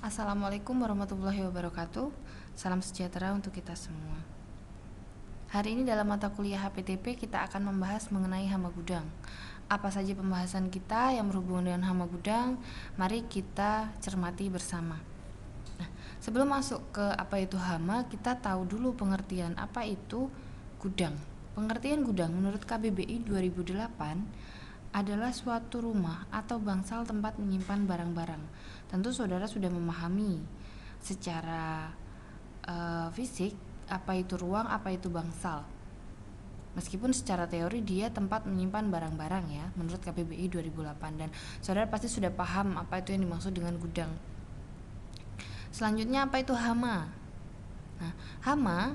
Assalamualaikum warahmatullahi wabarakatuh. Salam sejahtera untuk kita semua. Hari ini dalam mata kuliah HPTP kita akan membahas mengenai hama gudang. Apa saja pembahasan kita yang berhubungan dengan hama gudang? Mari kita cermati bersama. Nah, sebelum masuk ke apa itu hama, kita tahu dulu pengertian apa itu gudang. Pengertian gudang menurut KBBI 2008 adalah suatu rumah atau bangsal tempat menyimpan barang-barang. Tentu saudara sudah memahami secara fisik apa itu ruang, apa itu bangsal. Meskipun secara teori dia tempat menyimpan barang-barang ya, menurut KBBI 2008, dan saudara pasti sudah paham apa itu yang dimaksud dengan gudang. Selanjutnya apa itu hama? Nah, hama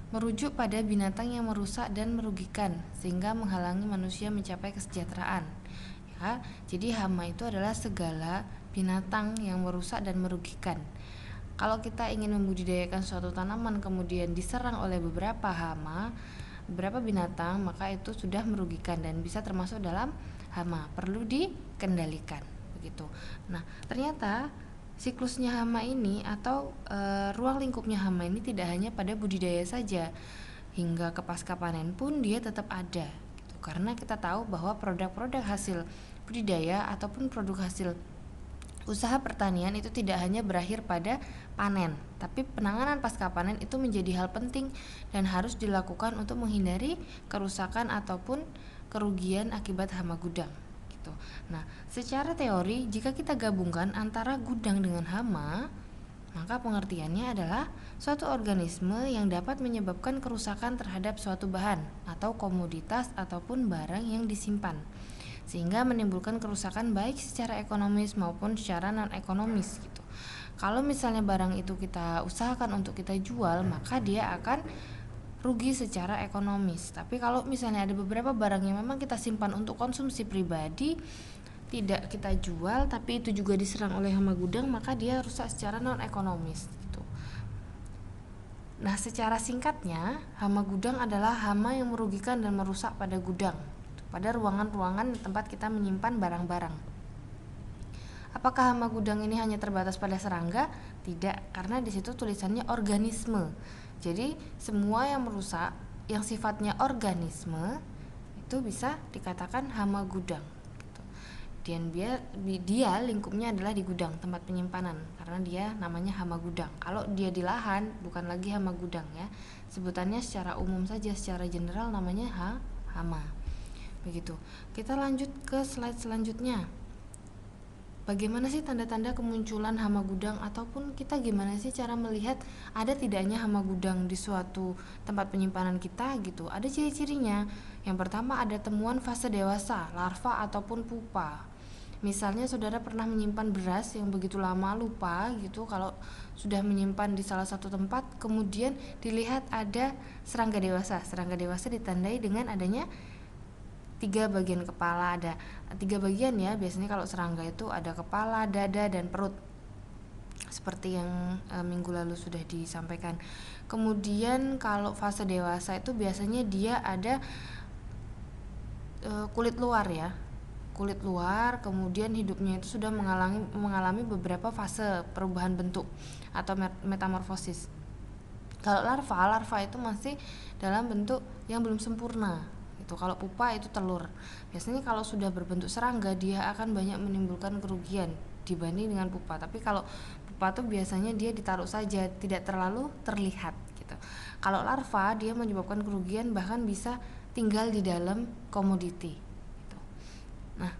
merujuk pada binatang yang merusak dan merugikan sehingga menghalangi manusia mencapai kesejahteraan. Ya, jadi hama itu adalah segala binatang yang merusak dan merugikan. Kalau kita ingin membudidayakan suatu tanaman kemudian diserang oleh beberapa hama, beberapa binatang, maka itu sudah merugikan dan bisa termasuk dalam hama, perlu dikendalikan begitu. Nah, ternyata siklusnya hama ini atau ruang lingkupnya hama ini tidak hanya pada budidaya saja, hingga ke pasca panen pun dia tetap ada gitu. Karena kita tahu bahwa produk-produk hasil budidaya ataupun produk hasil usaha pertanian itu tidak hanya berakhir pada panen, tapi penanganan pasca panen itu menjadi hal penting dan harus dilakukan untuk menghindari kerusakan ataupun kerugian akibat hama gudang. Nah, secara teori jika kita gabungkan antara gudang dengan hama, maka pengertiannya adalah suatu organisme yang dapat menyebabkan kerusakan terhadap suatu bahan atau komoditas ataupun barang yang disimpan, sehingga menimbulkan kerusakan baik secara ekonomis maupun secara non-ekonomis gitu. Kalau misalnya barang itu kita usahakan untuk kita jual, maka dia akan rugi secara ekonomis. Tapi kalau misalnya ada beberapa barang yang memang kita simpan untuk konsumsi pribadi, tidak kita jual tapi itu juga diserang oleh hama gudang, maka dia rusak secara non ekonomis gitu. Nah, secara singkatnya, hama gudang adalah hama yang merugikan dan merusak pada gudang, pada ruangan-ruangan tempat kita menyimpan barang-barang. Apakah hama gudang ini hanya terbatas pada serangga? Tidak, karena di situ tulisannya organisme. Jadi semua yang merusak yang sifatnya organisme itu bisa dikatakan hama gudang gitu. Dan dia lingkupnya adalah di gudang, tempat penyimpanan, karena dia namanya hama gudang. Kalau dia di lahan bukan lagi hama gudang ya. Sebutannya secara umum saja, secara general namanya hama. Begitu. Kita lanjut ke slide selanjutnya. Bagaimana sih tanda-tanda kemunculan hama gudang, ataupun kita gimana sih cara melihat ada tidaknya hama gudang di suatu tempat penyimpanan kita gitu. Ada ciri-cirinya. Yang pertama ada temuan fase dewasa, larva ataupun pupa. Misalnya saudara pernah menyimpan beras yang begitu lama lupa gitu, kalau sudah menyimpan di salah satu tempat kemudian dilihat ada serangga dewasa. Serangga dewasa ditandai dengan adanya 3 bagian kepala, ada 3 bagian ya, biasanya kalau serangga itu ada kepala, dada, dan perut, seperti yang minggu lalu sudah disampaikan. Kemudian kalau fase dewasa itu biasanya dia ada kulit luar ya, kulit luar, kemudian hidupnya itu sudah mengalami beberapa fase perubahan bentuk atau metamorfosis. Kalau larva itu masih dalam bentuk yang belum sempurna. Kalau pupa itu telur. Biasanya kalau sudah berbentuk serangga dia akan banyak menimbulkan kerugian dibanding dengan pupa. Tapi kalau pupa itu biasanya dia ditaruh saja, tidak terlalu terlihat gitu. Kalau larva dia menyebabkan kerugian, bahkan bisa tinggal di dalam komoditi gitu. Nah,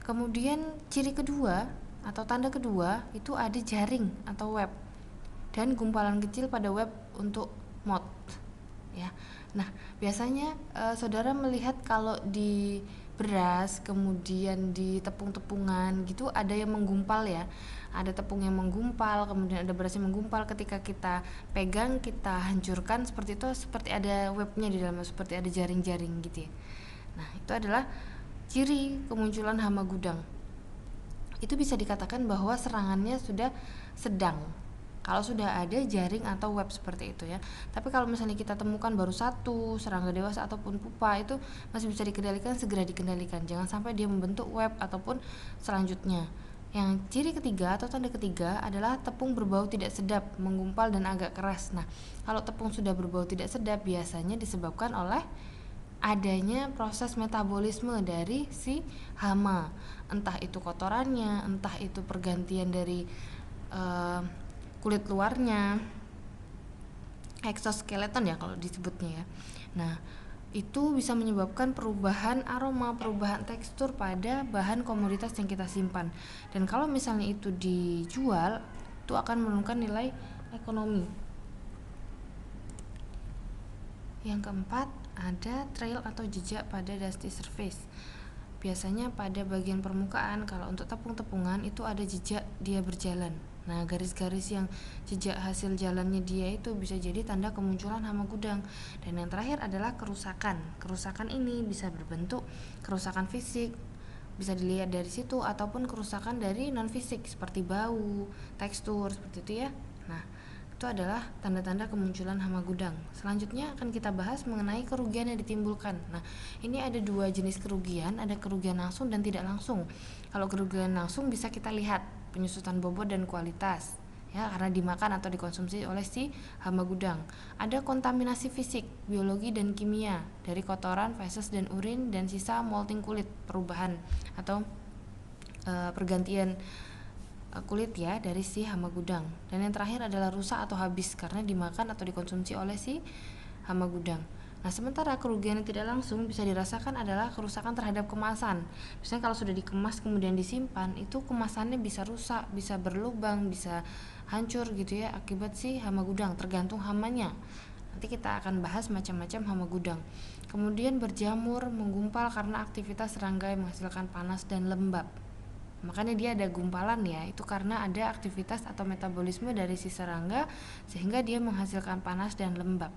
kemudian ciri kedua atau tanda kedua itu ada jaring atau web dan gumpalan kecil pada web untuk moth ya. Nah, biasanya saudara melihat kalau di beras kemudian di tepung-tepungan gitu ada yang menggumpal ya, ada tepung yang menggumpal, kemudian ada beras yang menggumpal. Ketika kita pegang, kita hancurkan seperti itu, seperti ada webnya di dalamnya, seperti ada jaring-jaring gitu ya. Nah, itu adalah ciri kemunculan hama gudang. Itu bisa dikatakan bahwa serangannya sudah sedang kalau sudah ada jaring atau web seperti itu ya. Tapi kalau misalnya kita temukan baru satu serangga dewasa ataupun pupa, itu masih bisa dikendalikan, segera dikendalikan, jangan sampai dia membentuk web ataupun selanjutnya Yang ciri ketiga atau tanda ketiga adalah tepung berbau tidak sedap, menggumpal dan agak keras. Nah, kalau tepung sudah berbau tidak sedap biasanya disebabkan oleh adanya proses metabolisme dari si hama, entah itu kotorannya, entah itu pergantian dari kulit luarnya, exoskeleton ya kalau disebutnya ya. Nah, itu bisa menyebabkan perubahan aroma, perubahan tekstur pada bahan komoditas yang kita simpan. Dan kalau misalnya itu dijual, itu akan menurunkan nilai ekonomi. Yang keempat, ada trail atau jejak pada dusty surface. Biasanya pada bagian permukaan, kalau untuk tepung-tepungan itu ada jejak dia berjalan. Nah, garis-garis yang jejak hasil jalannya dia itu bisa jadi tanda kemunculan hama gudang. Dan yang terakhir adalah kerusakan. Kerusakan ini bisa berbentuk kerusakan fisik, bisa dilihat dari situ, ataupun kerusakan dari non fisik seperti bau, tekstur, seperti itu ya. Nah, itu adalah tanda-tanda kemunculan hama gudang. Selanjutnya akan kita bahas mengenai kerugian yang ditimbulkan. Nah, ini ada dua jenis kerugian, ada kerugian langsung dan tidak langsung. Kalau kerugian langsung bisa kita lihat penyusutan bobot dan kualitas, ya, karena dimakan atau dikonsumsi oleh si hama gudang. Ada kontaminasi fisik, biologi dan kimia dari kotoran, feses dan urin dan sisa molting kulit, perubahan atau pergantian kulit ya dari si hama gudang. Dan yang terakhir adalah rusak atau habis karena dimakan atau dikonsumsi oleh si hama gudang. Nah, sementara kerugian yang tidak langsung bisa dirasakan adalah kerusakan terhadap kemasan. Misalnya kalau sudah dikemas kemudian disimpan, itu kemasannya bisa rusak, bisa berlubang, bisa hancur gitu ya akibat si hama gudang, tergantung hamanya. Nanti kita akan bahas macam-macam hama gudang. Kemudian berjamur, menggumpal karena aktivitas serangga yang menghasilkan panas dan lembab. Makanya dia ada gumpalan ya, itu karena ada aktivitas atau metabolisme dari si serangga sehingga dia menghasilkan panas dan lembab.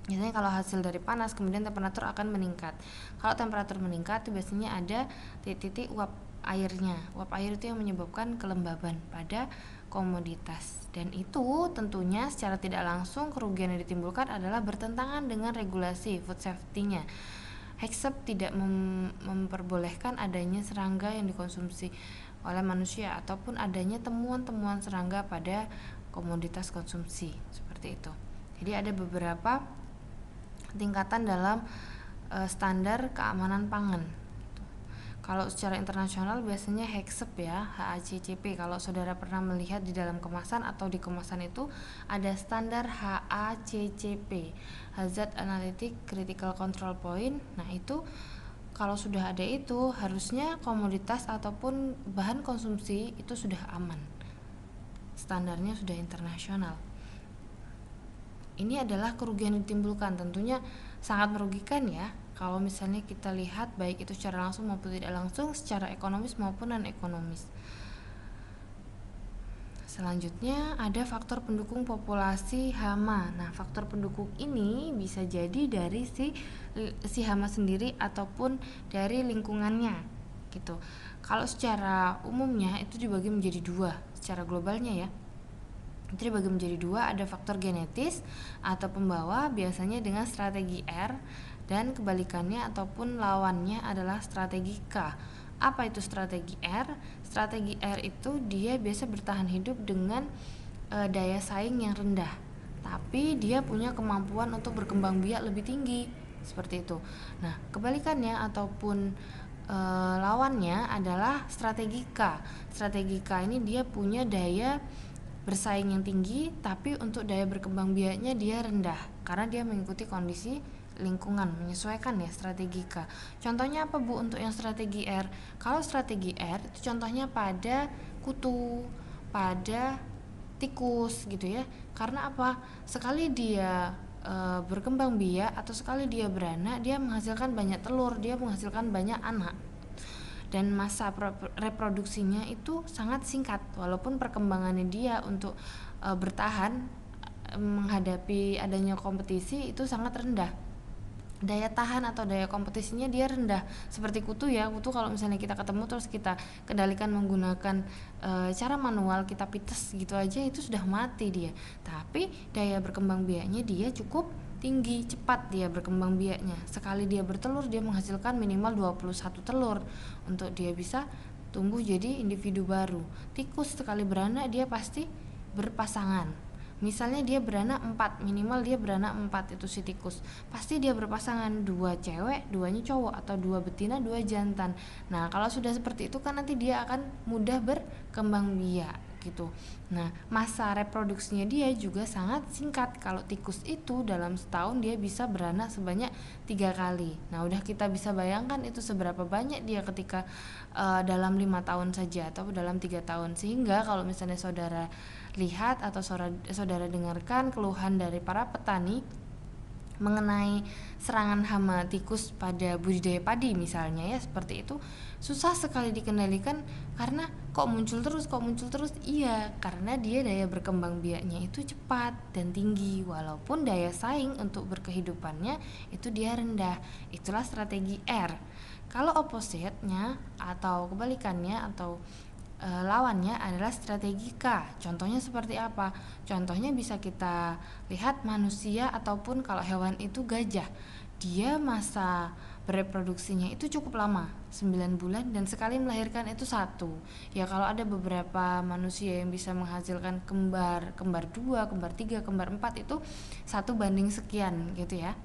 Biasanya kalau hasil dari panas kemudian temperatur akan meningkat. Kalau temperatur meningkat itu biasanya ada titik-titik uap airnya. Uap air itu yang menyebabkan kelembaban pada komoditas. Dan itu tentunya secara tidak langsung kerugian yang ditimbulkan adalah bertentangan dengan regulasi food safety-nya. Hexep tidak memperbolehkan adanya serangga yang dikonsumsi oleh manusia ataupun adanya temuan-temuan serangga pada komoditas konsumsi seperti itu. Jadi ada beberapa tingkatan dalam standar keamanan pangan. Kalau secara internasional biasanya HACCP ya, HACCP. Kalau saudara pernah melihat di dalam kemasan atau di kemasan itu ada standar HACCP, Hazard Analytic Critical Control Point. Nah, itu kalau sudah ada itu harusnya komoditas ataupun bahan konsumsi itu sudah aman. Standarnya sudah internasional. Ini adalah kerugian yang ditimbulkan, tentunya sangat merugikan ya. Kalau misalnya kita lihat baik itu secara langsung maupun tidak langsung, secara ekonomis maupun non ekonomis. Selanjutnya ada faktor pendukung populasi hama. Nah, faktor pendukung ini bisa jadi dari si hama sendiri ataupun dari lingkungannya gitu. Kalau secara umumnya itu dibagi menjadi dua secara globalnya ya. Itu dibagi menjadi dua, ada faktor genetis atau pembawa biasanya dengan strategi R, dan kebalikannya ataupun lawannya adalah strategi K. Apa itu strategi R? Strategi R itu dia biasa bertahan hidup dengan daya saing yang rendah, tapi dia punya kemampuan untuk berkembang biak lebih tinggi, seperti itu. Nah, kebalikannya ataupun lawannya adalah strategi K. Strategi K ini dia punya daya bersaing yang tinggi, tapi untuk daya berkembang biaknya dia rendah karena dia mengikuti kondisi lingkungan, menyesuaikan ya strategi K. Contohnya apa Bu untuk yang strategi R? Kalau strategi R itu contohnya pada kutu, pada tikus gitu ya. Karena apa? Sekali dia berkembang biak atau sekali dia beranak, dia menghasilkan banyak telur, dia menghasilkan banyak anak. Dan masa reproduksinya itu sangat singkat, walaupun perkembangannya dia untuk bertahan menghadapi adanya kompetisi itu sangat rendah. Daya tahan atau daya kompetisinya dia rendah, seperti kutu ya. Kutu kalau misalnya kita ketemu terus kita kendalikan menggunakan cara manual, kita pites gitu aja itu sudah mati dia. Tapi daya berkembang biaknya dia cukup tinggi, cepat dia berkembang biaknya. Sekali dia bertelur dia menghasilkan minimal 21 telur untuk dia bisa tumbuh jadi individu baru. Tikus sekali beranak dia pasti berpasangan. Misalnya dia beranak 4, minimal dia beranak 4 itu si tikus. Pasti dia berpasangan, 2 cewek, 2-nya cowok, atau 2 betina, 2 jantan. Nah, kalau sudah seperti itu kan nanti dia akan mudah berkembang biak gitu. Nah, masa reproduksinya dia juga sangat singkat. Kalau tikus itu dalam setahun dia bisa beranak sebanyak 3 kali. Nah, udah kita bisa bayangkan itu seberapa banyak dia ketika dalam 5 tahun saja atau dalam 3 tahun. Sehingga kalau misalnya saudara lihat atau saudara dengarkan keluhan dari para petani mengenai serangan hama tikus pada budidaya padi misalnya ya, seperti itu susah sekali dikendalikan karena kok muncul terus. Iya, karena dia daya berkembang biaknya itu cepat dan tinggi, walaupun daya saing untuk berkehidupannya itu dia rendah. Itulah strategi R. Kalau opposite-nya atau kebalikannya atau lawannya adalah strategi K. Contohnya seperti apa? Contohnya bisa kita lihat manusia ataupun kalau hewan itu gajah. Dia masa bereproduksinya itu cukup lama, 9 bulan, dan sekali melahirkan itu 1. Ya kalau ada beberapa manusia yang bisa menghasilkan kembar 2, kembar 3, kembar 4 itu 1:sekian gitu ya.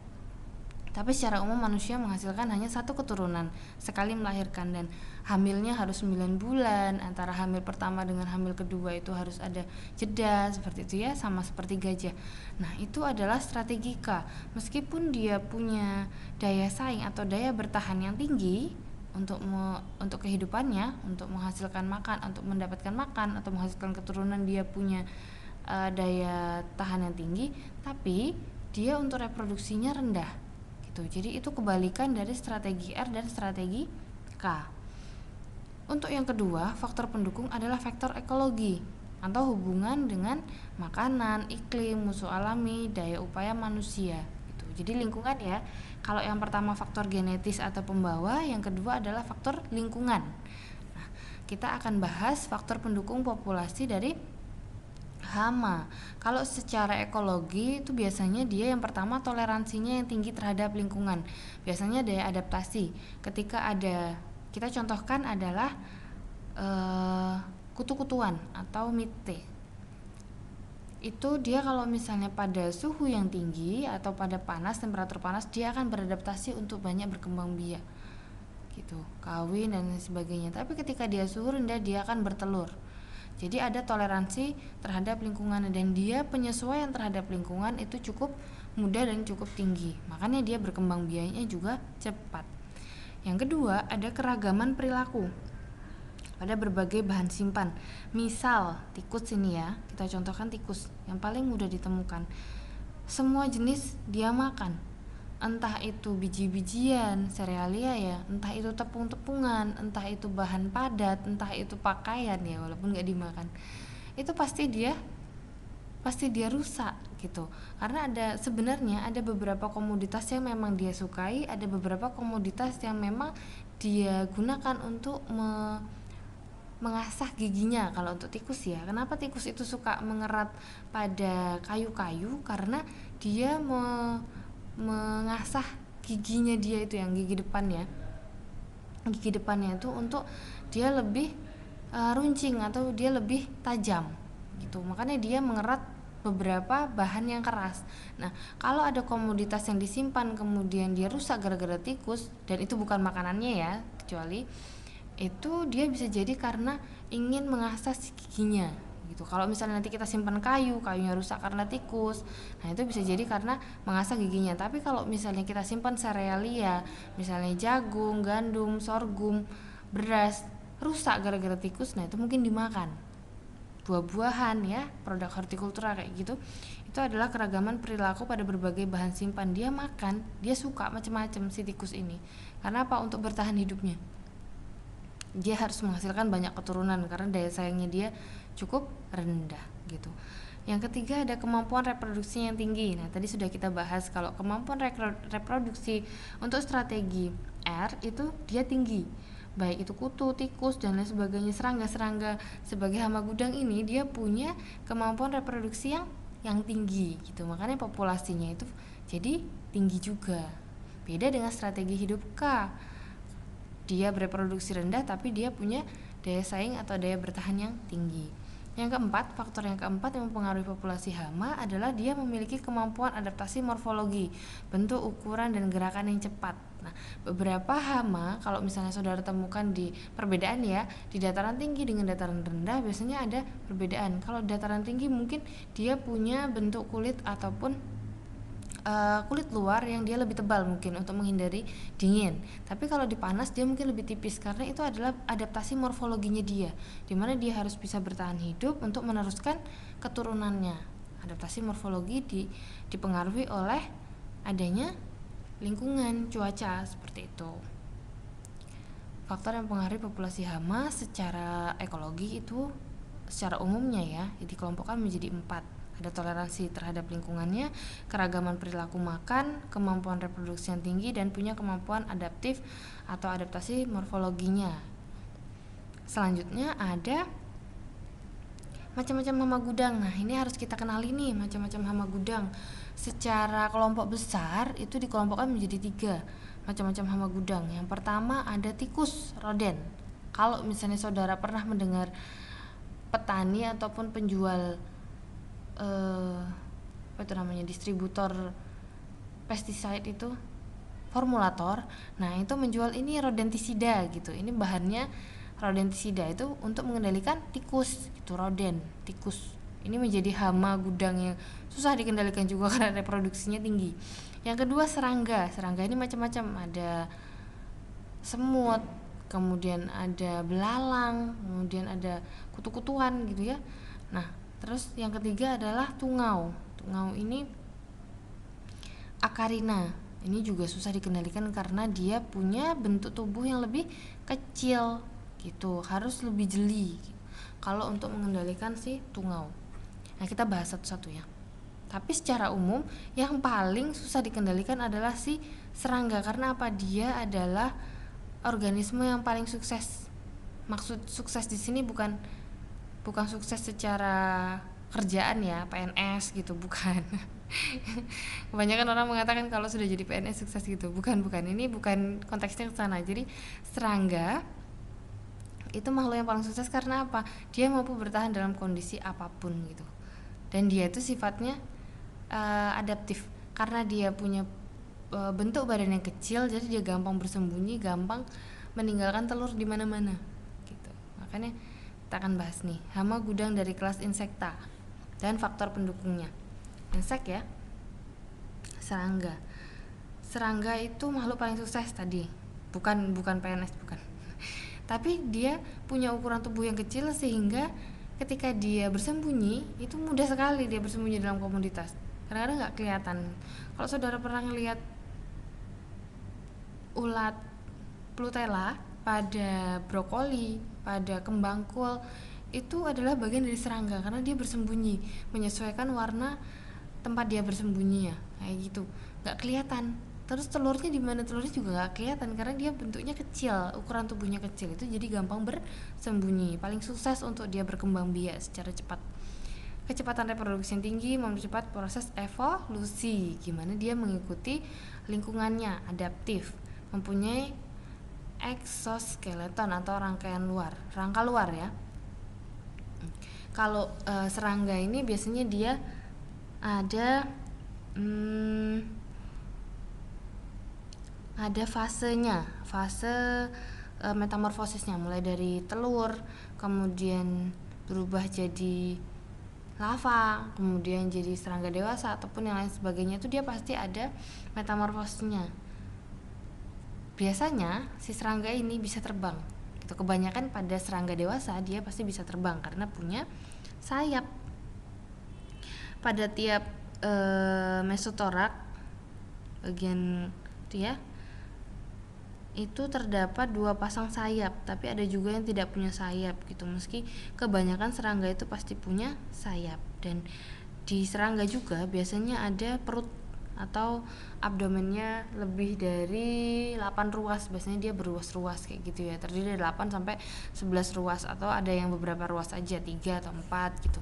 Tapi secara umum manusia menghasilkan hanya 1 keturunan sekali melahirkan, dan hamilnya harus 9 bulan. Antara hamil pertama dengan hamil kedua itu harus ada jeda seperti itu ya, sama seperti gajah. Nah, itu adalah strategi K. Meskipun dia punya daya saing atau daya bertahan yang tinggi untuk kehidupannya, untuk menghasilkan makan, untuk mendapatkan makan atau menghasilkan keturunan, dia punya daya tahan yang tinggi, tapi dia untuk reproduksinya rendah. Jadi itu kebalikan dari strategi R dan strategi K. Untuk yang kedua, faktor pendukung adalah faktor ekologi atau hubungan dengan makanan, iklim, musuh alami, daya upaya manusia. Jadi lingkungan ya. Kalau yang pertama faktor genetis atau pembawa, yang kedua adalah faktor lingkungan. Nah, kita akan bahas faktor pendukung populasi dari hama. Kalau secara ekologi itu biasanya dia yang pertama toleransinya yang tinggi terhadap lingkungan. Biasanya daya adaptasi. Ketika ada, kita contohkan adalah kutu-kutuan atau mite. Itu dia kalau misalnya pada suhu yang tinggi atau pada panas, temperatur panas, dia akan beradaptasi untuk banyak berkembang biak. Gitu, kawin dan sebagainya. Tapi ketika dia suhu rendah, dia akan bertelur. Jadi ada toleransi terhadap lingkungan, dan dia penyesuaian terhadap lingkungan itu cukup mudah dan cukup tinggi. Makanya dia berkembang biaknya juga cepat. Yang kedua, ada keragaman perilaku pada berbagai bahan simpan. Misal tikus ini ya, kita contohkan tikus yang paling mudah ditemukan. Semua jenis dia makan. Entah itu biji-bijian, serealia ya, entah itu tepung-tepungan, entah itu bahan padat, entah itu pakaian ya, walaupun nggak dimakan, itu pasti dia rusak gitu. Karena sebenarnya ada beberapa komoditas yang memang dia sukai, ada beberapa komoditas yang memang dia gunakan untuk mengasah giginya. Kalau untuk tikus ya, kenapa tikus itu suka mengerat pada kayu-kayu? Karena dia mengasah giginya dia itu, yang gigi depannya itu untuk dia lebih runcing atau dia lebih tajam gitu. Makanya dia mengerat beberapa bahan yang keras. Nah, kalau ada komoditas yang disimpan kemudian dia rusak gara-gara tikus, dan itu bukan makanannya ya, kecuali itu dia bisa jadi karena ingin mengasah giginya gitu. Kalau misalnya nanti kita simpan kayunya rusak karena tikus, nah itu bisa jadi karena mengasah giginya. Tapi kalau misalnya kita simpan serealia, misalnya jagung, gandum, sorghum, beras, rusak gara-gara tikus, nah itu mungkin dimakan. Buah-buahan ya, produk hortikultura kayak gitu, itu adalah keragaman perilaku pada berbagai bahan simpan. Dia makan, dia suka macam-macam si tikus ini. Karena apa? Untuk bertahan hidupnya. Dia harus menghasilkan banyak keturunan karena daya saingnya dia cukup rendah gitu. Yang ketiga ada kemampuan reproduksi yang tinggi. Nah, tadi sudah kita bahas kalau kemampuan reproduksi untuk strategi R itu dia tinggi. Baik itu kutu, tikus dan lain sebagainya, serangga-serangga sebagai hama gudang ini dia punya kemampuan reproduksi yang tinggi gitu. Makanya populasinya itu jadi tinggi juga. Beda dengan strategi hidup K. Dia bereproduksi rendah tapi dia punya daya saing atau daya bertahan yang tinggi. Faktor yang keempat yang mempengaruhi populasi hama adalah dia memiliki kemampuan adaptasi morfologi, bentuk, ukuran, dan gerakan yang cepat. Nah, beberapa hama kalau misalnya saudara temukan di perbedaan ya, di dataran tinggi dengan dataran rendah biasanya ada perbedaan. Kalau dataran tinggi mungkin dia punya bentuk kulit ataupun kulit luar yang dia lebih tebal mungkin untuk menghindari dingin. Tapi kalau di panas dia mungkin lebih tipis karena itu adalah adaptasi morfologinya dia, dimana dia harus bisa bertahan hidup untuk meneruskan keturunannya. Adaptasi morfologi dipengaruhi oleh adanya lingkungan, cuaca seperti itu. Faktor yang mempengaruhi populasi hama secara ekologi itu secara umumnya ya dikelompokkan menjadi 4. Ada toleransi terhadap lingkungannya, keragaman perilaku makan, kemampuan reproduksi yang tinggi, dan punya kemampuan adaptif atau adaptasi morfologinya. Selanjutnya ada macam-macam hama gudang. Nah, ini harus kita kenali nih macam-macam hama gudang. Secara kelompok besar itu dikelompokkan menjadi 3 macam-macam hama gudang. Yang pertama ada tikus roden. Kalau misalnya saudara pernah mendengar petani ataupun penjual distributor pestiside itu, formulator, nah itu menjual ini rodentisida gitu. Ini bahannya rodentisida itu untuk mengendalikan tikus, itu roden, tikus. Ini menjadi hama gudang yang susah dikendalikan juga karena reproduksinya tinggi. Yang kedua serangga ini macam-macam, ada semut, kemudian ada belalang, kemudian ada kutu-kutuan gitu ya. Nah, terus yang ketiga adalah tungau. Tungau ini akarina. Ini juga susah dikendalikan karena dia punya bentuk tubuh yang lebih kecil gitu, harus lebih jeli kalau untuk mengendalikan si tungau. Nah, kita bahas satu-satu ya. Tapi secara umum yang paling susah dikendalikan adalah si serangga. Karena apa? Dia adalah organisme yang paling sukses. Maksud sukses di sini bukan sukses secara kerjaan ya, PNS gitu, bukan. Kebanyakan orang mengatakan kalau sudah jadi PNS sukses gitu, bukan. Ini bukan konteksnya ke sana. Jadi serangga itu makhluk yang paling sukses karena apa? Dia mampu bertahan dalam kondisi apapun gitu. Dan dia itu sifatnya adaptif karena dia punya bentuk badan yang kecil, jadi dia gampang bersembunyi, gampang meninggalkan telur di mana-mana gitu. Makanya kita akan bahas nih hama gudang dari kelas insekta dan faktor pendukungnya. Insek ya, serangga itu makhluk paling sukses tadi, bukan PNS, bukan. Tapi dia punya ukuran tubuh yang kecil sehingga ketika dia bersembunyi itu mudah sekali dia bersembunyi dalam komunitas. Kadang-kadang nggak kelihatan. Kalau saudara pernah ngelihat ulat Plutella pada brokoli, pada kembang kol, itu adalah bagian dari serangga karena dia bersembunyi, menyesuaikan warna tempat dia bersembunyi ya, kayak gitu, nggak kelihatan. Terus telurnya di mana, telurnya juga nggak kelihatan karena dia bentuknya kecil, ukuran tubuhnya kecil, itu jadi gampang bersembunyi. Paling sukses untuk dia berkembang biak secara cepat. Kecepatan reproduksi yang tinggi mempercepat proses evolusi, gimana dia mengikuti lingkungannya, adaptif, mempunyai exoskeleton atau rangka luar ya. Kalau serangga ini biasanya dia ada fase metamorfosisnya, mulai dari telur kemudian berubah jadi lava, kemudian jadi serangga dewasa ataupun yang lain sebagainya, itu dia pasti ada metamorfosisnya. Biasanya si serangga ini bisa terbang gitu. Kebanyakan pada serangga dewasa dia pasti bisa terbang karena punya sayap. Pada tiap mesotorak bagian itu ya, itu terdapat 2 pasang sayap, tapi ada juga yang tidak punya sayap gitu. Meski kebanyakan serangga itu pasti punya sayap. Dan di serangga juga biasanya ada perut atau abdomennya lebih dari 8 ruas. Biasanya dia berruas-ruas kayak gitu ya, terdiri dari 8 sampai 11 ruas, atau ada yang beberapa ruas aja, 3 atau 4 gitu.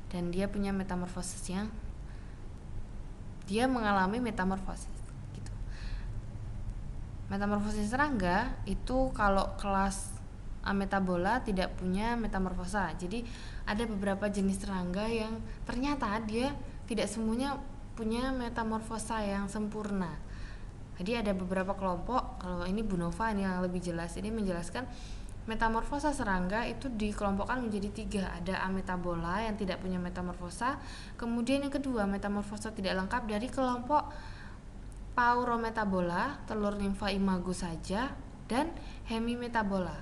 Dan dia punya metamorfosis yang dia mengalami metamorfosis gitu. Metamorfosis serangga itu kalau kelas ametabola tidak punya metamorfosa. Jadi ada beberapa jenis serangga yang ternyata dia tidak semuanya punya metamorfosa yang sempurna. Jadi ada beberapa kelompok, kalau ini Bu Nova ini yang lebih jelas, ini menjelaskan metamorfosa serangga itu dikelompokkan menjadi 3. Ada ametabola yang tidak punya metamorfosa. Kemudian yang kedua, metamorfosa tidak lengkap dari kelompok Paurometabola, telur nimfa imago saja, dan hemimetabola,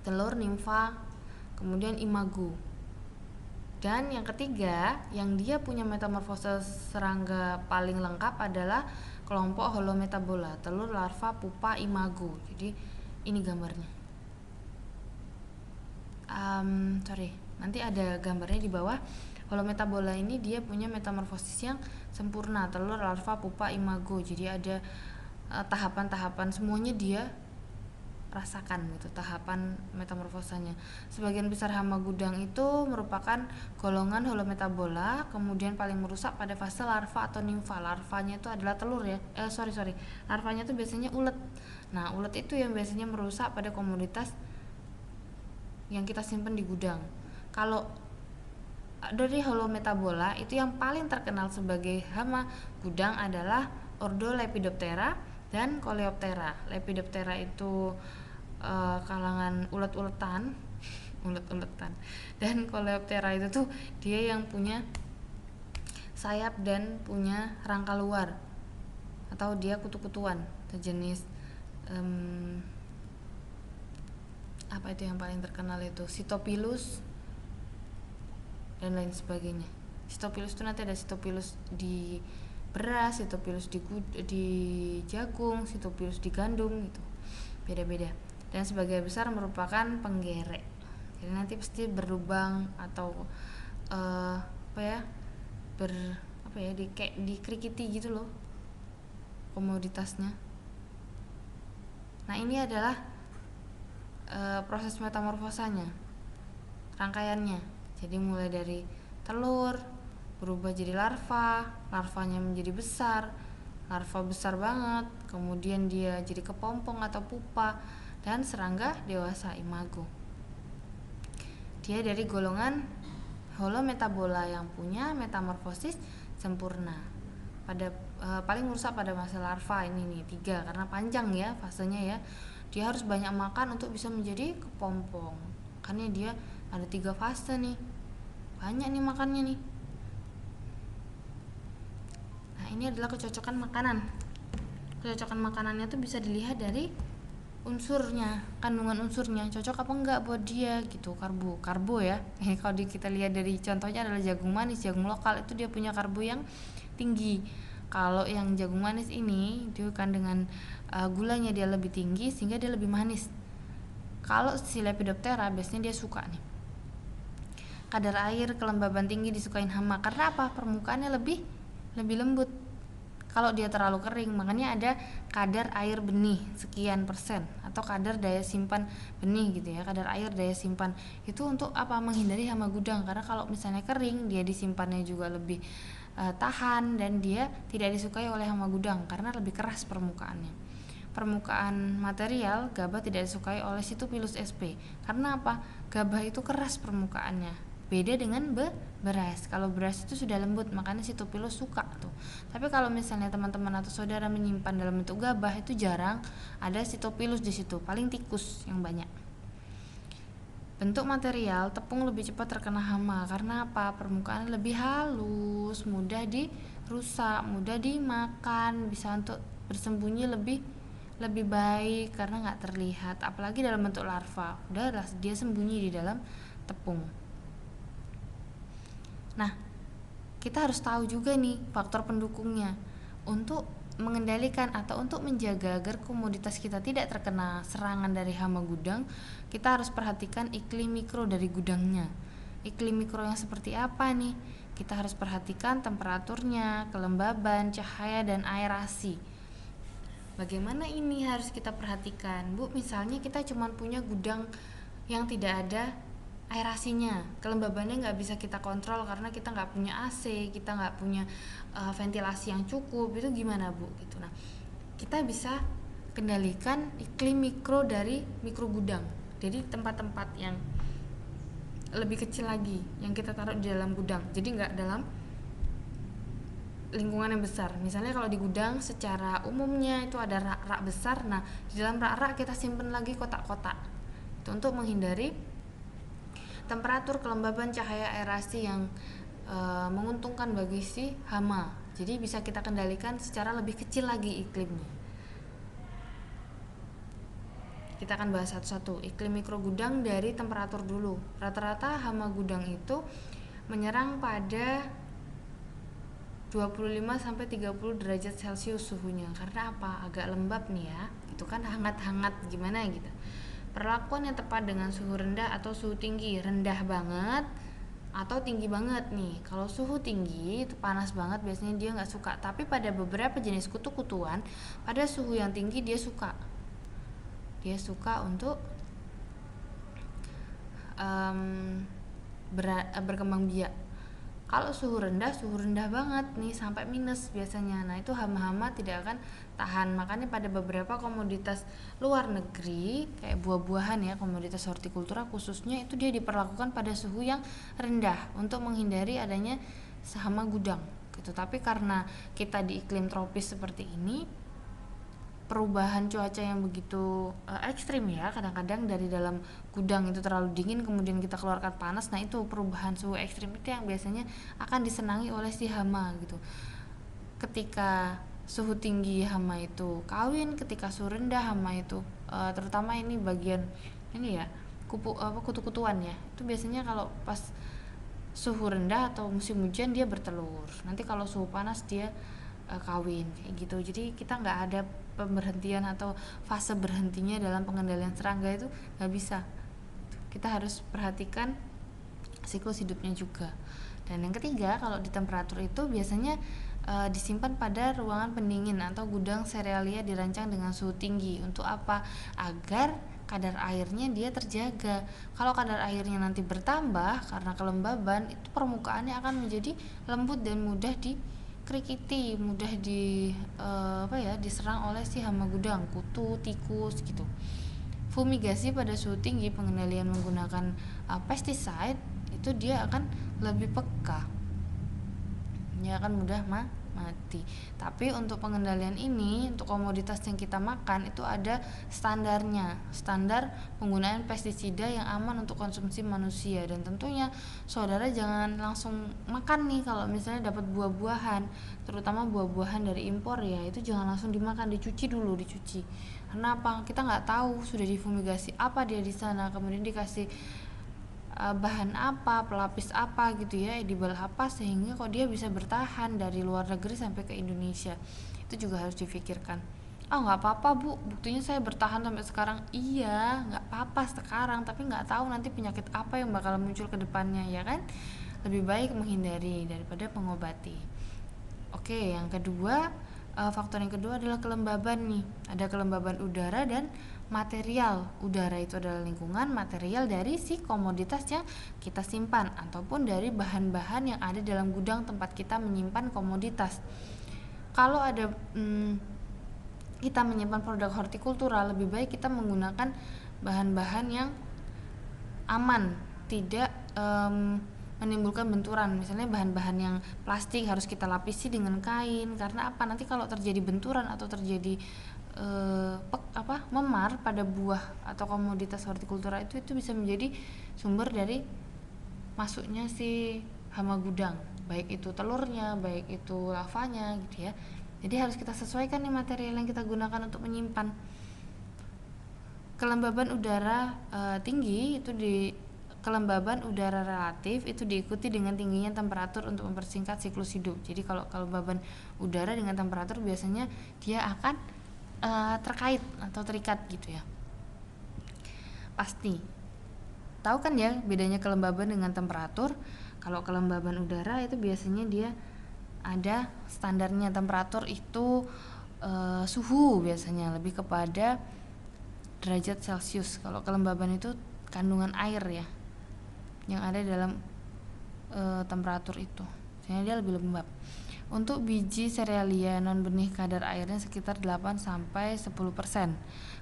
telur nimfa kemudian imago. Dan yang ketiga, yang dia punya metamorfosa serangga paling lengkap adalah kelompok holometabola, telur, larva, pupa, imago. Jadi ini gambarnya. Nanti ada gambarnya di bawah. Holometabola ini dia punya metamorfosis yang sempurna, telur, larva, pupa, imago. Jadi ada tahapan-tahapan semuanya dia rasakan gitu, tahapan metamorfosanya. Sebagian besar hama gudang itu merupakan golongan holometabola, kemudian paling merusak pada fase larva atau nimfa. Larvanya itu adalah telur ya. Larvanya itu biasanya ulet. Nah, ulet itu yang biasanya merusak pada komoditas yang kita simpan di gudang. Kalau dari holometabola itu yang paling terkenal sebagai hama gudang adalah ordo Lepidoptera dan Coleoptera. Lepidoptera itu kalangan ulet-uletan dan Coleoptera itu tuh dia yang punya sayap dan punya rangka luar, atau dia kutu-kutuan, sejenis apa itu yang paling terkenal itu Sitopilus dan lain sebagainya. Sitopilus itu nanti ada Sitopilus di beras, Sitopilus di jagung, Sitopilus di gandum gitu, beda-beda. Dan sebagian besar merupakan penggerek. Jadi nanti pasti berlubang atau dikrikiti gitu loh komoditasnya. Nah, ini adalah proses metamorfosanya, rangkaiannya. Jadi mulai dari telur berubah jadi larva, larvanya menjadi besar, larva besar banget, kemudian dia jadi kepompong atau pupa, dan serangga dewasa imago. Dia dari golongan holometabola yang punya metamorfosis sempurna. Pada paling merusak pada masa larva ini nih 3, karena panjang ya fasenya ya. Dia harus banyak makan untuk bisa menjadi kepompong. Makanya dia ada 3 fase nih. Banyak nih makannya nih. Nah, ini adalah kecocokan makanan. Kecocokan makanannya tuh bisa dilihat dari unsurnya, kandungan unsurnya cocok apa enggak buat dia gitu. Karbo ya. Kalau kita lihat dari contohnya adalah jagung manis, jagung lokal itu dia punya karbo yang tinggi. Kalau yang jagung manis ini itu kandungan gulanya dia lebih tinggi sehingga dia lebih manis. Kalau si Lepidoptera biasanya dia suka nih kadar air kelembaban tinggi disukain hama. Karena apa? Permukaannya lebih lembut. Kalau dia terlalu kering, makanya ada kadar air benih sekian persen atau kadar daya simpan benih gitu ya. Kadar air daya simpan itu untuk apa? Menghindari hama gudang. Karena kalau misalnya kering, dia disimpannya juga lebih tahan dan dia tidak disukai oleh hama gudang karena lebih keras permukaannya. Permukaan material gabah tidak disukai oleh Sitopilus sp. Karena apa? Gabah itu keras permukaannya. Beda dengan beras. Kalau beras itu sudah lembut, makanya Sitopilus suka tuh. Tapi kalau misalnya teman-teman atau saudara menyimpan dalam bentuk gabah itu jarang ada Sitopilus di situ, paling tikus yang banyak. Bentuk material tepung lebih cepat terkena hama karena apa? Permukaan lebih halus, mudah dirusak, mudah dimakan, bisa untuk bersembunyi lebih baik karena nggak terlihat. Apalagi dalam bentuk larva, udahlah dia sembunyi di dalam tepung. Nah, kita harus tahu juga nih faktor pendukungnya untuk mengendalikan atau untuk menjaga agar komoditas kita tidak terkena serangan dari hama gudang. Kita harus perhatikan iklim mikro dari gudangnya. Iklim mikro yang seperti apa nih? Kita harus perhatikan temperaturnya, kelembaban, cahaya, dan aerasi. Bagaimana ini harus kita perhatikan, Bu? Misalnya kita cuma punya gudang yang tidak ada aerasinya, kelembabannya nggak bisa kita kontrol karena kita nggak punya AC, kita nggak punya ventilasi yang cukup, itu gimana Bu? Gitu. Nah, kita bisa kendalikan iklim mikro dari mikro gudang Jadi tempat-tempat yang lebih kecil lagi yang kita taruh di dalam gudang, jadi nggak dalam lingkungan yang besar. Misalnya kalau di gudang secara umumnya itu ada rak-rak besar, nah di dalam rak-rak kita simpan lagi kotak-kotak. Itu untuk menghindari temperatur, kelembaban, cahaya, aerasi yang menguntungkan bagi si hama. Jadi bisa kita kendalikan secara lebih kecil lagi iklimnya. Kita akan bahas satu-satu. Iklim mikrogudang dari temperatur dulu. Rata-rata hama gudang itu menyerang pada 25-30 derajat Celcius suhunya. Karena apa? Agak lembab nih ya. Itu kan hangat-hangat gimana gitu. Perlakuan yang tepat dengan suhu rendah atau suhu tinggi. Rendah banget atau tinggi banget nih. Kalau suhu tinggi itu panas banget, biasanya dia nggak suka. Tapi pada beberapa jenis kutu-kutuan, pada suhu yang tinggi dia suka untuk berkembang biak. Kalau suhu rendah banget nih sampai minus biasanya. Nah itu hama-hama tidak akan tahan. Makanya pada beberapa komoditas luar negeri kayak buah-buahan ya, komoditas hortikultura khususnya, itu dia diperlakukan pada suhu yang rendah untuk menghindari adanya hama gudang gitu. Tapi karena kita di iklim tropis seperti ini, perubahan cuaca yang begitu ekstrim ya, kadang-kadang dari dalam gudang itu terlalu dingin kemudian kita keluarkan panas. Nah itu perubahan suhu ekstrim itu yang biasanya akan disenangi oleh si hama gitu. Ketika suhu tinggi hama itu kawin, ketika suhu rendah hama itu terutama ini bagian ini ya, kutu-kutuan ya, itu biasanya kalau pas suhu rendah atau musim hujan dia bertelur. Nanti kalau suhu panas dia kawin kayak gitu. Jadi kita nggak ada pemberhentian atau fase berhentinya dalam pengendalian serangga, itu nggak bisa. Kita harus perhatikan siklus hidupnya juga. Dan yang ketiga, kalau di temperatur itu biasanya disimpan pada ruangan pendingin atau gudang serealia dirancang dengan suhu tinggi. Untuk apa? Agar kadar airnya dia terjaga. Kalau kadar airnya nanti bertambah karena kelembaban, itu permukaannya akan menjadi lembut dan mudah dikrikiti, mudah diserang oleh si hama gudang, kutu, tikus gitu. Fumigasi pada suhu tinggi, pengendalian menggunakan pesticide itu dia akan lebih peka, dia akan mudah mati. Tapi untuk pengendalian ini, untuk komoditas yang kita makan itu ada standarnya, standar penggunaan pestisida yang aman untuk konsumsi manusia. Dan tentunya saudara jangan langsung makan nih kalau misalnya dapat buah-buahan, terutama buah-buahan dari impor ya, itu jangan langsung dimakan, dicuci dulu. Karena apa? Kita nggak tahu sudah difumigasi apa dia di sana, kemudian dikasih bahan apa, pelapis apa gitu ya, edible apa, sehingga kok dia bisa bertahan dari luar negeri sampai ke Indonesia. Itu juga harus difikirkan. Nggak apa-apa bu, buktinya saya bertahan sampai sekarang. Iya, nggak apa-apa sekarang, tapi nggak tahu nanti penyakit apa yang bakal muncul ke depannya ya kan. Lebih baik menghindari daripada mengobati. Oke, yang kedua, faktor yang kedua adalah kelembaban nih. Ada kelembaban udara dan material. Udara itu adalah lingkungan, material dari si komoditas yang kita simpan ataupun dari bahan-bahan yang ada dalam gudang tempat kita menyimpan komoditas. Kalau ada kita menyimpan produk hortikultura, lebih baik kita menggunakan bahan-bahan yang aman, tidak menimbulkan benturan. Misalnya bahan-bahan yang plastik harus kita lapisi dengan kain. Karena apa? Nanti kalau terjadi benturan atau terjadi memar pada buah atau komoditas hortikultura itu bisa menjadi sumber dari masuknya si hama gudang, baik itu telurnya, baik itu lavanya gitu ya. Jadi harus kita sesuaikan nih material yang kita gunakan untuk menyimpan. Kelembaban udara tinggi itu kelembaban udara relatif itu diikuti dengan tingginya temperatur untuk mempersingkat siklus hidup. Jadi kalau kelembaban udara dengan temperatur biasanya dia akan terkait atau terikat gitu ya. Pasti tahu kan ya bedanya kelembaban dengan temperatur. Kalau kelembaban udara itu biasanya dia ada standarnya. Temperatur itu suhu biasanya lebih kepada derajat Celcius. Kalau kelembaban itu kandungan air ya yang ada dalam temperatur itu, sehingga dia lebih lembab. Untuk biji serealia non benih kadar airnya sekitar 8-10%.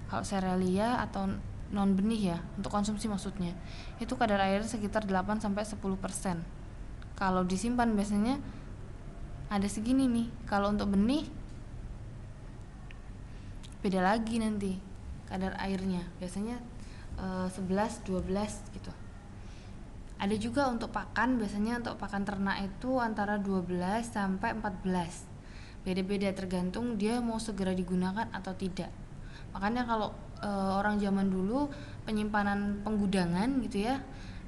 Kalau serealia atau non benih ya, untuk konsumsi maksudnya, itu kadar air sekitar 8-10%. Kalau disimpan biasanya ada segini nih. Kalau untuk benih beda lagi nanti kadar airnya, biasanya 11-12 gitu. Ada juga untuk pakan, biasanya untuk pakan ternak itu antara 12-14. Beda-beda tergantung dia mau segera digunakan atau tidak. Makanya kalau orang zaman dulu penyimpanan penggudangan gitu ya,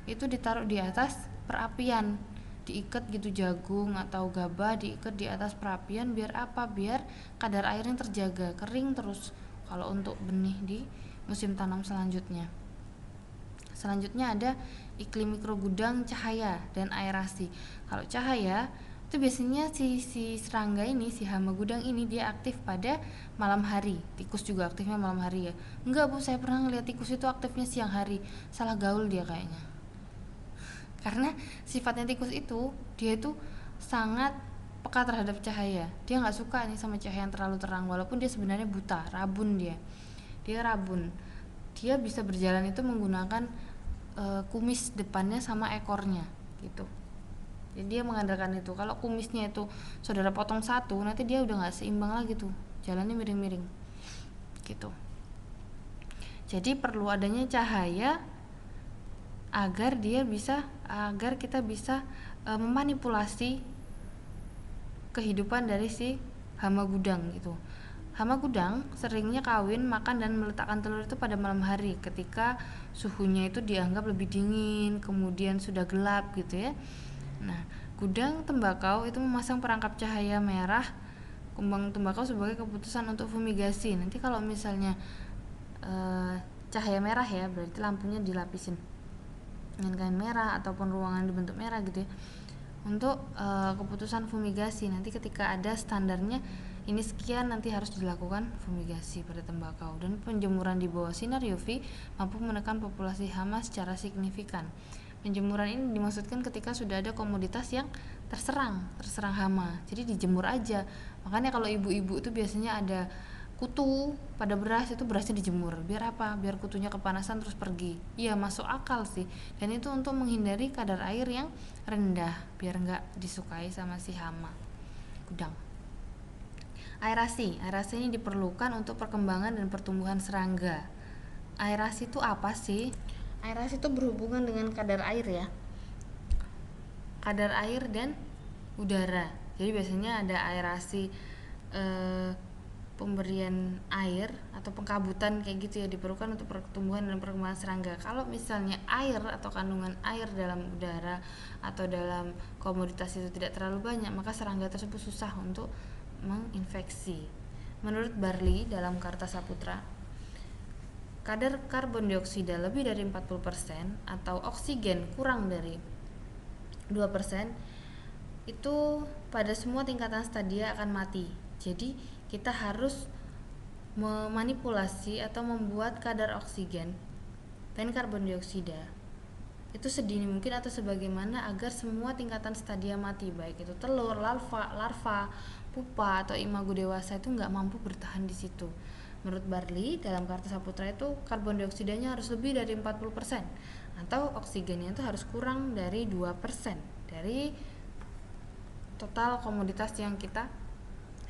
itu ditaruh di atas perapian, diikat gitu jagung atau gabah, diikat di atas perapian. Biar apa? Biar kadar airnya terjaga, kering terus kalau untuk benih di musim tanam selanjutnya. Selanjutnya ada iklim mikrogudang, cahaya, dan aerasi. Kalau cahaya itu biasanya si serangga ini, si hama gudang ini, dia aktif pada malam hari. Tikus juga aktifnya malam hari ya? Enggak Bu, saya pernah ngeliat tikus itu aktifnya siang hari. Salah gaul dia kayaknya. Karena sifatnya tikus itu, dia itu sangat peka terhadap cahaya. Dia nggak suka nih sama cahaya yang terlalu terang, walaupun dia sebenarnya buta, rabun dia rabun. Dia bisa berjalan itu menggunakan kumis depannya sama ekornya gitu. Jadi dia mengandalkan itu. Kalau kumisnya itu saudara potong satu, nanti dia udah nggak seimbang lagi tuh, jalannya miring-miring gitu. Jadi perlu adanya cahaya agar kita bisa memanipulasi kehidupan dari si hama gudang gitu. Hama gudang seringnya kawin, makan, dan meletakkan telur itu pada malam hari ketika suhunya itu dianggap lebih dingin, kemudian sudah gelap gitu ya. Nah, gudang tembakau itu memasang perangkap cahaya merah kembang tembakau sebagai keputusan untuk fumigasi. Nanti kalau misalnya cahaya merah ya, berarti lampunya dilapisin dengan kain merah ataupun ruangan dibentuk merah gitu ya, untuk keputusan fumigasi. Nanti ketika ada standarnya ini sekian, nanti harus dilakukan fumigasi pada tembakau. Dan penjemuran di bawah sinar UV mampu menekan populasi hama secara signifikan. Penjemuran ini dimaksudkan ketika sudah ada komoditas yang terserang hama, jadi dijemur aja. Makanya kalau ibu-ibu itu biasanya ada kutu pada beras, itu berasnya dijemur. Biar apa? Biar kutunya kepanasan terus pergi. Iya, masuk akal sih. Dan itu untuk menghindari kadar air yang rendah, biar nggak disukai sama si hama gudang. Aerasi ini diperlukan untuk perkembangan dan pertumbuhan serangga. Aerasi itu apa sih? Aerasi itu berhubungan dengan kadar air ya, kadar air dan udara. Jadi biasanya ada aerasi pemberian air atau pengkabutan kayak gitu ya, diperlukan untuk pertumbuhan dan perkembangan serangga. Kalau misalnya air atau kandungan air dalam udara atau dalam komoditas itu tidak terlalu banyak, maka serangga tersebut susah untuk menginfeksi. Menurut Barley dalam Karta Saputra, kadar karbon dioksida lebih dari 40% atau oksigen kurang dari 2% itu pada semua tingkatan stadia akan mati. Jadi kita harus memanipulasi atau membuat kadar oksigen dan karbon dioksida itu sedini mungkin atau sebagaimana agar semua tingkatan stadia mati, baik itu telur, larva, pupa atau imago dewasa itu nggak mampu bertahan di situ. Menurut Barley dalam Karta Saputra itu karbon dioksidanya harus lebih dari 40% atau oksigennya itu harus kurang dari 2% dari total komoditas yang kita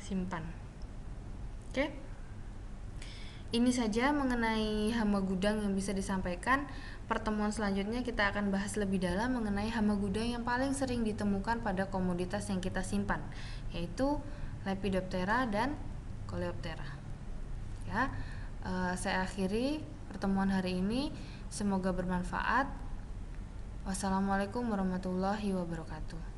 simpan. Oke? Ini saja mengenai hama gudang yang bisa disampaikan. Pertemuan selanjutnya kita akan bahas lebih dalam mengenai hama gudang yang paling sering ditemukan pada komoditas yang kita simpan, yaitu Lepidoptera dan Coleoptera. Ya, saya akhiri pertemuan hari ini. Semoga bermanfaat. Wassalamualaikum warahmatullahi wabarakatuh.